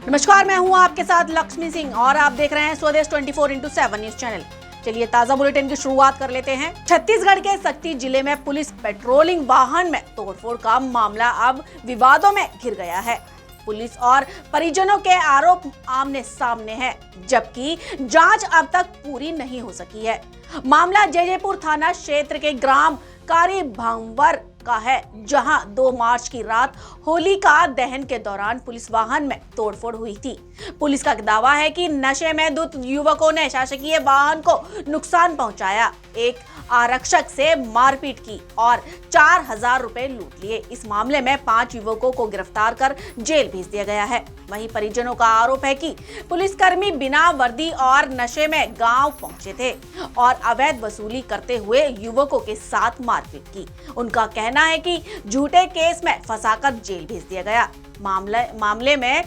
नमस्कार, मैं हूं आपके साथ लक्ष्मी सिंह और आप देख रहे हैं स्वदेश 24x7 न्यूज चैनल। चलिए ताजा बुलेटिन की शुरुआत कर लेते हैं। छत्तीसगढ़ के शक्ति जिले में पुलिस पेट्रोलिंग वाहन में तोड़फोड़ का मामला अब विवादों में घिर गया है। पुलिस और परिजनों के आरोप आमने सामने हैं, जबकि जांच अब तक पूरी नहीं हो सकी है। मामला जैजेपुर थाना क्षेत्र के ग्राम कारी भांवर का है, जहां 2 मार्च की रात होलिका दहन के दौरान पुलिस वाहन में तोड़फोड़ हुई थी। पुलिस का दावा है कि नशे में धुत युवकों ने शासकीय वाहन को नुकसान पहुंचाया, एक आरक्षक से मारपीट की और 4,000 रुपए लूट लिए। इस मामले में 5 युवकों को गिरफ्तार कर जेल भेज दिया गया है। वहीं परिजनों का आरोप है कि पुलिसकर्मी बिना वर्दी और नशे में गांव पहुंचे थे और अवैध वसूली करते हुए युवकों के साथ मारपीट की। उनका कहना है कि झूठे केस में फंसाकर जेल भेज दिया गया। मामले में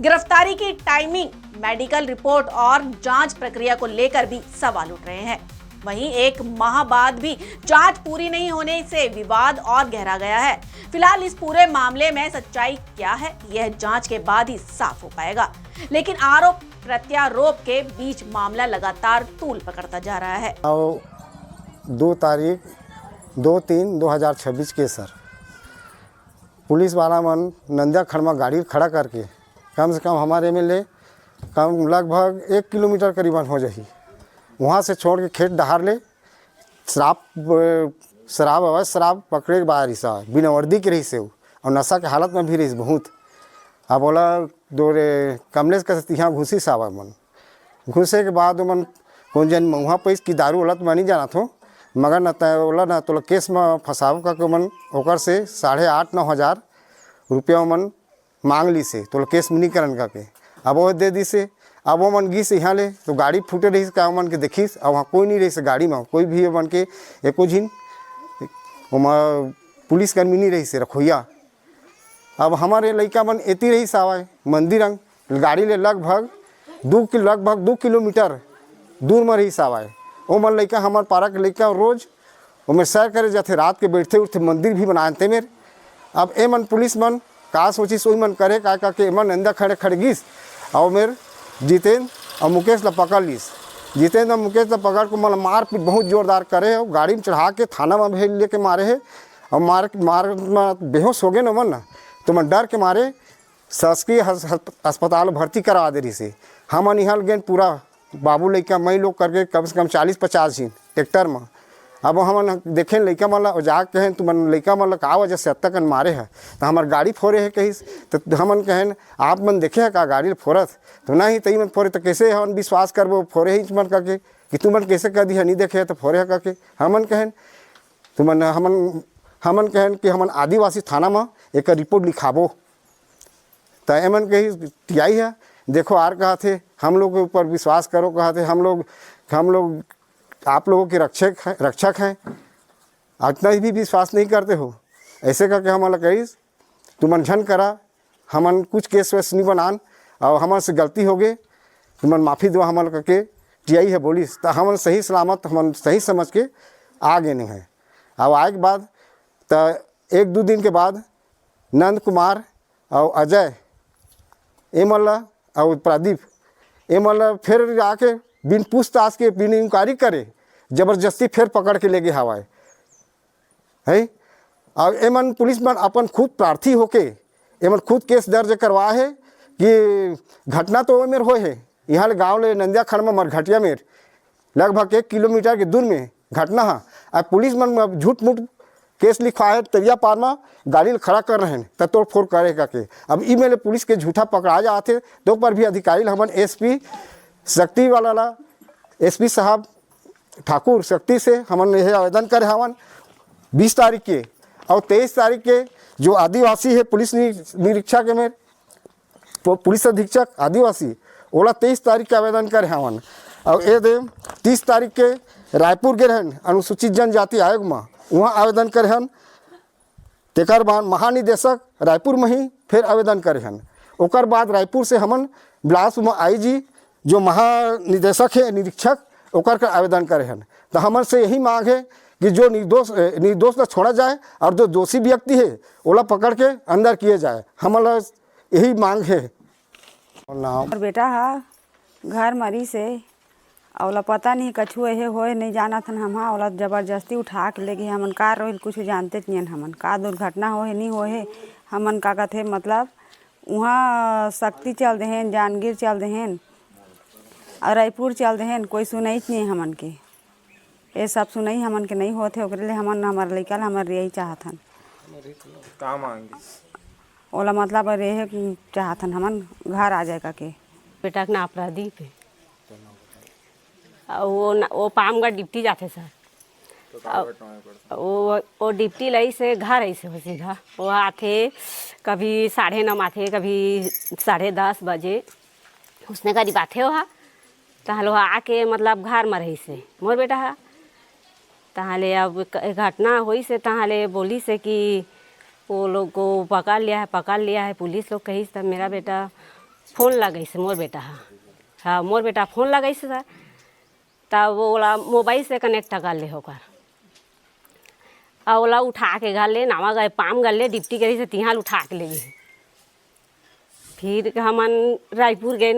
गिरफ्तारी की टाइमिंग, मेडिकल रिपोर्ट और जांच प्रक्रिया को लेकर भी सवाल उठ रहे हैं। वहीं 1 माह बाद भी जांच पूरी नहीं होने से विवाद और गहरा गया है। फिलहाल इस पूरे मामले में सच्चाई क्या है, यह जांच के बाद ही साफ हो पाएगा। लेकिन आरोप प्रत्यारोप के बीच मामला लगातार तूल पकड़ता जा रहा है। 2 तारीख 2/3/2026 के सर पुलिस वाला मन नंदिया खड़मा गाड़ी खड़ा करके कम से कम हमारे एमएलए कम लगभग 1 किलोमीटर करीबन हो जाही, वहाँ से छोड़ के खेत डहार ले शराब पकड़े के बाद रिसा बिना वर्दी के रही से और नशा के हालत में भी रही बहुत। अब बोला दोरे कमलेश का यहाँ घुसी सावा मन घुसे के बाद मन कौन जन वहाँ पैस की दारू वाला तो नहीं जाना थो, मगर न बोला ना तो केस में फंसाव का मन ओकर से 8,500-9 हज़ार रुपया मन मांग ली से तो केस में नहीं करन का के अब वो दे दी से। अब वो मन गई से यहाँ ले तो गाड़ी फूटे रही का मन के देखीस, अब वहाँ कोई नहीं रही से गाड़ी में, कोई भी मन के एको झिन पुलिस कर्मी नहीं रही से रखोइया। अब हमारे लड़का मन एती रही सावाए मंदिर अंग गाड़ी ले लगभग 2 किलोमीटर दूर में रही सावाए। वो मन लड़का हमारे पारा के लड़का रोज वो में सैर करे जाते, रात के बैठते उठते मंदिर भी बनाते मेरे। अब ए मन पुलिस मन का सोची सोई मन करे का के मन अंदर खड़े गिस और मेरे जितेंद्र और मुकेश ला पकड़ लीस। जितेंद्र और मुकेश ला पकड़ को मतलब मारपीट बहुत जोरदार करे है, गाड़ी में चढ़ा के थाना में भेज लेके मारे है और मार बेहोश हो गए न मन ना तो मैं डर के मारे शासकीय अस्पताल भर्ती करवा दे रही से। हम यहाँ गए पूरा बाबू लड़का मई लोग करके कम से कम 40-50 झीन ट्रैक्टर में। अब हम देखें लड़का मन जा कहें तो मन लड़का मन का वजह से अब कन मारे है तो हमार गाड़ी फोड़े है कहीं तो हमन कहें आप मन देखे है का गाड़ी फोड़त तो नहीं तई मन फोड़े तो कैसे हम विश्वास करबो फोड़े ही मन करके कि तू मन कैसे कह दी है नहीं देखे है तो फोड़े है करके हमन कहें तो मन हमन कहें कि हमन आदिवासी थाना में एक रिपोर्ट लिखाबो तो एमन कही टियाई है। देखो आर कहा थे हम लोग के ऊपर विश्वास करो, कहा थे हम लोग आप लोगों के रक्षक हैं, इतना ही भी विश्वास नहीं करते हो। ऐसे करके हमारा कही तुमन झन करा, हमन कुछ केस वेस नहीं बनान और हमारे से गलती हो गए तुमन माफ़ी दो हमारे करके टियाई है बोलिस तो हमन सही सलामत हमन सही समझ के आ गए नहीं है। अब आए के बाद तो 1-2 दिन के बाद नंद कुमार और अजय ए मल्ला और प्रदीप ए मल्ला फिर आके बिन पूछताछ के बिन इंक्वायरी करे जबरदस्ती फिर पकड़ के ले गए हवाए है। और एमन पुलिस मन अपन खुद प्रार्थी होके एमन खुद केस दर्ज करवा है कि घटना तो मेर हो है यहाँ गाँव ले नंदिया खड़ में मरघटिया में लगभग 1 किलोमीटर के दूर में घटना है। अब पुलिस मन झूठ मूठ केस लिखवा है तरिया पार में गाड़ी खड़ा कर रहे हैं तो तोड़ फोड़ करेगा के। अब ई मेले पुलिस के झूठा पकड़ा जाते तो पर भी अधिकारी हमन एसपी शक्ति वाला एसपी साहब ठाकुर शक्ति से हमन यह आवेदन करे हवन 20 तारीख के और 23 तारीख के जो आदिवासी है पुलिस निरीक्षक में पुलिस अधीक्षक आदिवासी ओला 23 तारीख के आवेदन करे हवन और ये दे 30 तारीख के रायपुर गए रहन अनुसूचित जनजाति आयोग में वहाँ आवेदन करे हन। तेकर बाद महानिदेशक रायपुर में ही फिर आवेदन करे हन। ओकर बाद रायपुर से हमन बिलासपुर में आईजी जो महानिदेशक है निरीक्षक ओकर का आवेदन करे हन। तो हमन से यही मांग है कि जो निर्दोष तो छोड़ा जाए और जो दोषी व्यक्ति है ओला पकड़ के अंदर किए जाए, हमारा यही मांग है। और नाम और बेटा हा घर मरी से औला पता नहीं कछु एहे होए नहीं जाना थन हम औला जबरदस्ती उठा के ले गए हमन का रोहिल कुछ जानते नहीं हमन का दुर्घटना होए नहीं होए हमन का कथे मतलब वहाँ शक्ति चल देहन जांजगीर चल देहन और रायपुर चल देहन कोई सुनई नहीं हमन के ये सब सुनई हमन के नहीं होते ओकरे ले हमन हमार लइका ला हमर यही चाहतन का मांगी ओला मतलब रहे चाहतन हमन घर आ जाए के बेटा के ना अपराधी पे वो पामगढ़ डिप्टी जाते सर वो डिप्टी लई से घर ऐसे हो सीधा वो आते कभी 9:30 आते कभी 10:30 बजे उसने करीब आते हो हा तहल वो आके मतलब घर में रही से मोर बेटा हा तहले अब घटना हुई से तहले बोली से कि वो लोग को पकड़ लिया है पुलिस लोग कही तब मेरा बेटा फ़ोन लगई से मोर बेटा हाँ मोर बेटा फ़ोन लगई से सर तब वो वाला मोबाइल से कनेक्ट कर ले होकर और ओला उठा के घर ले नावा गए पाम गल ले डिप्टी करी से तिहाल उठा के ले गए फिर हमन रायपुर गए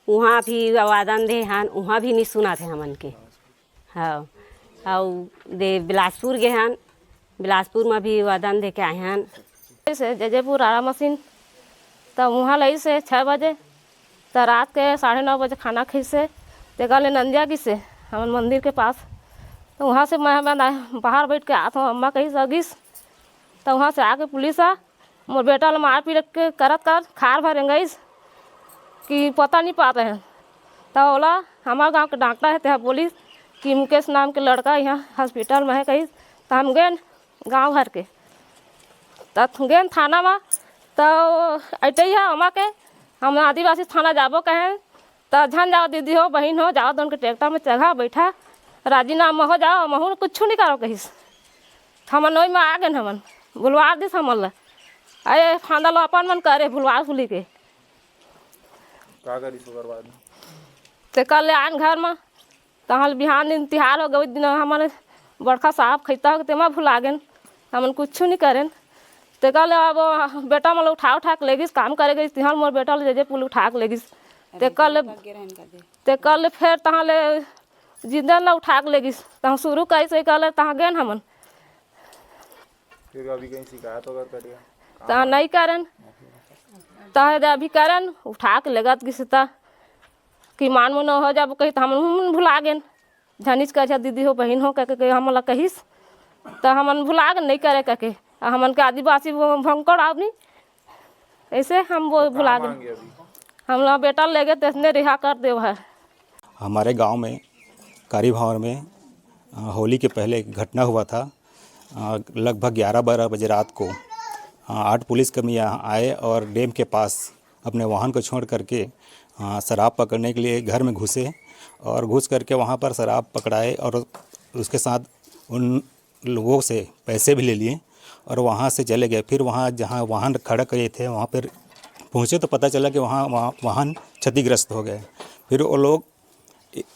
वहाँ भी आवादन दे हन वहाँ भी नहीं सुना थे हमन के हाँ और दे बिलासपुर गए हन बिलासपुर में भी आवादन दे के आए हन से जजेपुर आरा मशीन तब वहाँ लई से 6 बजे तो रात के 9:30 बजे खाना खी से ते गले नंदिया की से हम मंदिर के पास तो वहाँ से मैं बाहर बैठ के आता हूँ अम्मा कहीं सगिस तो वहाँ से आके पुलिस आ मोर बेटा ला मार पीट के करत कर खार भर गईस कि पता नहीं पाते हैं तो बोला हमारे गांव के डॉक्टर है तो बोली कि मुकेश नाम के लड़का यहाँ हॉस्पिटल में है कहीं तो हम गए गांव भर के तो गए थाना में तो अटे ही है अम्मा के हम आदिवासी थाना जाबो कहें तो झन जाओ दीदी हो बहन हो जाओ तो उनके ट्रैक्टर में चढ़ा बैठा राजीनामा हो जाओ महू कुछ नहीं करो कहीं हमन वही में आ गए हमन बुलवा दिस हमन ला अरे फांदा लो अपन मन करे बुलवा फुली के का करी सुगर बाद तो कल ले आन घर में तहल बिहान दिन तिहार हो गए दिन हमारे बड़का साहब खैता हो तेमा भुला गए हमन कुछ नहीं करें तो कल अब बेटा मतलब उठा के ले गई काम करे गई तिहार मोर बेटा ले जे पुल उठा के ले गई ते कल फिर तहाँ ले जिंदा ला उठा के ले गई तहाँ शुरू कैसे कल तहाँ गए हमन फिर अभी कहीं शिकायत वगैरह करिए तहाँ नहीं करें तहाँ अभी करें उठा के लगत किसी कि मान मन हो जाब कही तो हम भुला गए झनिच कह दीदी हो बहन हो कह हम कहीस तो हमन भुला गए नहीं करे कह हमन के आदिवासी भंकड़ आदमी ऐसे हम वो भुला गए हम लोग बेटा ले गए तो इसने रिहा कर दे है। हमारे गांव में कारी भंवर में होली के पहले एक घटना हुआ था। लगभग 11-12 बजे रात को 8 पुलिसकर्मी यहाँ आए और डैम के पास अपने वाहन को छोड़ करके शराब पकड़ने के लिए घर में घुसे और घुस करके वहाँ पर शराब पकड़ाए और उसके साथ उन लोगों से पैसे भी ले लिए और वहाँ से चले गए। फिर वहाँ जहाँ वाहन खड़ा किए थे वहाँ पर पहुँचे तो पता चला कि वहाँ वाहन क्षतिग्रस्त हो गए। फिर वो लोग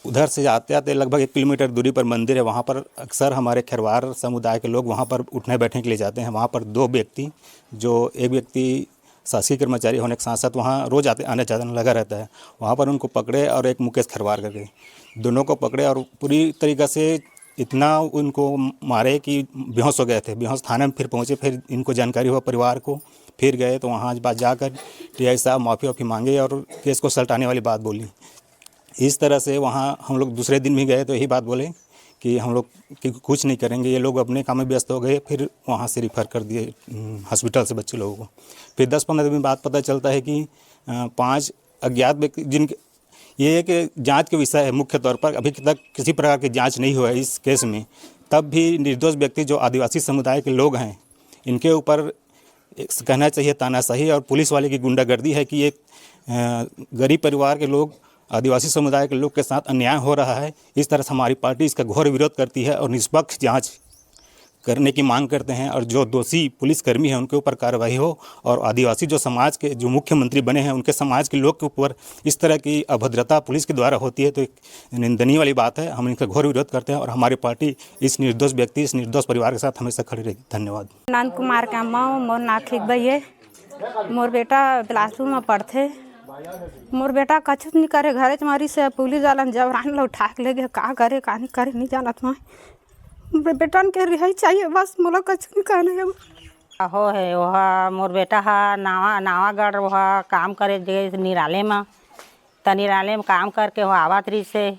उधर से आते आते लगभग 1 किलोमीटर दूरी पर मंदिर है, वहाँ पर अक्सर हमारे खेरवार समुदाय के लोग वहाँ पर उठने बैठने के लिए जाते हैं। वहाँ पर 2 व्यक्ति, जो एक व्यक्ति शासकीय कर्मचारी होने के साथ साथ वहाँ रोज़ आने जाने लगा रहता है, वहाँ पर उनको पकड़े और एक मुकेश खरवार करके दोनों को पकड़े और पूरी तरीक़े से इतना उनको मारे कि बेहोश हो गए थे। बेहोश थाने में फिर पहुँचे, फिर इनको जानकारी हुआ परिवार को, फिर गए तो वहाँ बात जाकर टीआई साहब माफ़ी मांगे और केस को सलटाने वाली बात बोली। इस तरह से वहाँ हम लोग दूसरे दिन भी गए तो यही बात बोले कि हम लोग कुछ नहीं करेंगे, ये लोग अपने काम में व्यस्त हो गए। फिर वहाँ से रिफ़र कर दिए हॉस्पिटल से बच्चे लोगों को। फिर 10-15 दिन बाद पता चलता है कि 5 अज्ञात व्यक्ति, जिनके ये एक जांच के विषय है मुख्य तौर पर, अभी तक किसी प्रकार की जांच नहीं हुआ है इस केस में, तब भी निर्दोष व्यक्ति जो आदिवासी समुदाय के लोग हैं इनके ऊपर कहना चाहिए तानाशाही और पुलिस वाले की गुंडागर्दी है कि एक गरीब परिवार के लोग, आदिवासी समुदाय के लोग के साथ अन्याय हो रहा है। इस तरह से हमारी पार्टी इसका घोर विरोध करती है और निष्पक्ष जांच करने की मांग करते हैं और जो दोषी पुलिसकर्मी हैं उनके ऊपर कार्रवाई हो और आदिवासी जो समाज के जो मुख्यमंत्री बने हैं उनके समाज के लोग के ऊपर इस तरह की अभद्रता पुलिस के द्वारा होती है तो एक निंदनीय वाली बात है। हम इनका घोर विरोध करते हैं और हमारी पार्टी इस निर्दोष व्यक्ति, इस निर्दोष परिवार के साथ हमेशा खड़ी रहेगी। धन्यवाद। नंद कुमार का माँ मोर नाखिक भैया मोर बेटा बिलासपुर में पढ़थे। मोर बेटा कछु नहीं करे, घरे मारी से पुलिस वाला जबरान ला उठा के ले गए। का करे का नहीं करे नहीं जानत मैं। बेटन के रिहाई चाहिए बस, मोला कछु नहीं कहना है। हो है वह मोर बेटा हा नावागढ़ वह काम करे जे निराले में, त निराले में काम करके वह आवत रही से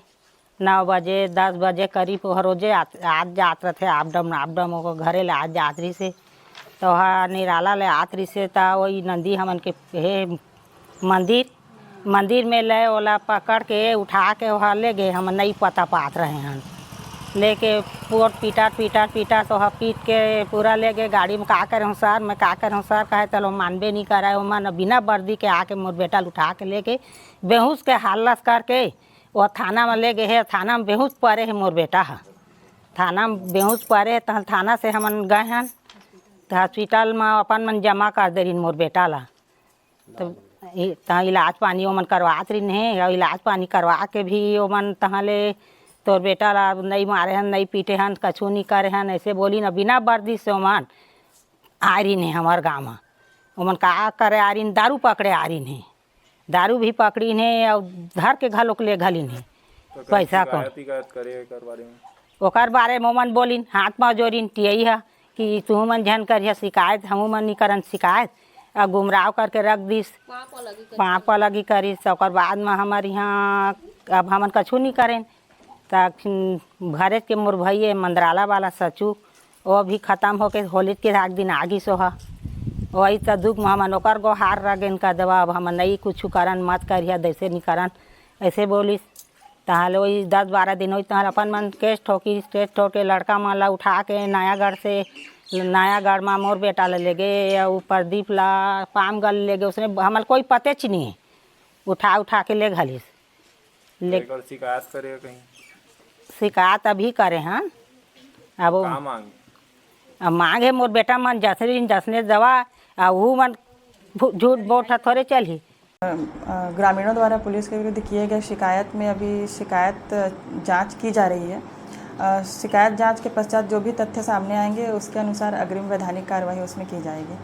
9 बजे 10 बजे करीब वह रोजे आज जात रहे आपडम वो घरे ले आज जात रही से। तो वह निराला ले आत रही से त वही नंदी हमन के हे मंदिर में ले ओला पकड़ के उठा के वह ले गए। हम नहीं पता पात रहे हैं, लेके पोट पीटा तो वह पीट के पूरा ले गए। गाड़ी में का करे सर, मैं का करे सर कहे चलो मानबे नहीं कराए। मन बिना वर्दी के आके मोर बेटा उठा के लेके बेहोश के हालत करके वह थाना में ले गए है। थाना में बेहोश पड़े है मोर बेटा है, थाना में बेहोश पड़े है। तो थाना से हमन गए हैं तो हॉस्पिटल में अपन मन जमा कर दे रही मोर बेटा ला। तो इलाज पानी ओमन करवात रही है, और इलाज पानी करवा के भी ओमन तहाँ ले तोर बेटा ला नहीं मारे हन, नहीं पीटे हन, कछु नहीं करे हन, ऐसे बोली ना। बिना वर्दी से ओमन आ रही है हमारे गाँव में। ओमन का करे आ रही, दारू पकड़े आ रही है, दारू भी पकड़ी है और धर के घलोक ले घली है पैसा को। ओकर बारे में ओमन बोलिन, हाथ में जोड़िन यही है कि तू मन झन करिए शिकायत, हमू मन नहीं करन शिकायत। और गुमराह करके रख दीस, पाँव लगी करीस। ओकर बाद में हमारे यहाँ अब हमन कछु नहीं करें। तो घरे के मोर भैया मंदराला वाला सचू वो भी ख़त्म होके होली के आग दिन आगी सो है। वही तो दुख में हमन ओकर गो हार रगेन का दवा। अब हम नहीं कुछ करन मत करिए, दैसे नहीं करन ऐसे बोलिस। तहाल वही 10-12 दिन हुई तहाल अपन मन केस ठोके लड़का मन ला उठा के नयागढ़ में मोर बेटा ले गए। और प्रदीप ला पामगल ले गए, उसने हमारे कोई पते च नहीं है, उठा के ले घलिस। शिकायत करे कहीं शिकायत अभी करे हैं। अब मांगे मोर बेटा मन जसने दवा वो मन झूठ बोट थोड़े चली। ग्रामीणों द्वारा पुलिस के विरुद्ध किए गए शिकायत में अभी शिकायत जांच की जा रही है। शिकायत जांच के पश्चात जो भी तथ्य सामने आएंगे उसके अनुसार अग्रिम वैधानिक कार्रवाई उसमें की जाएगी।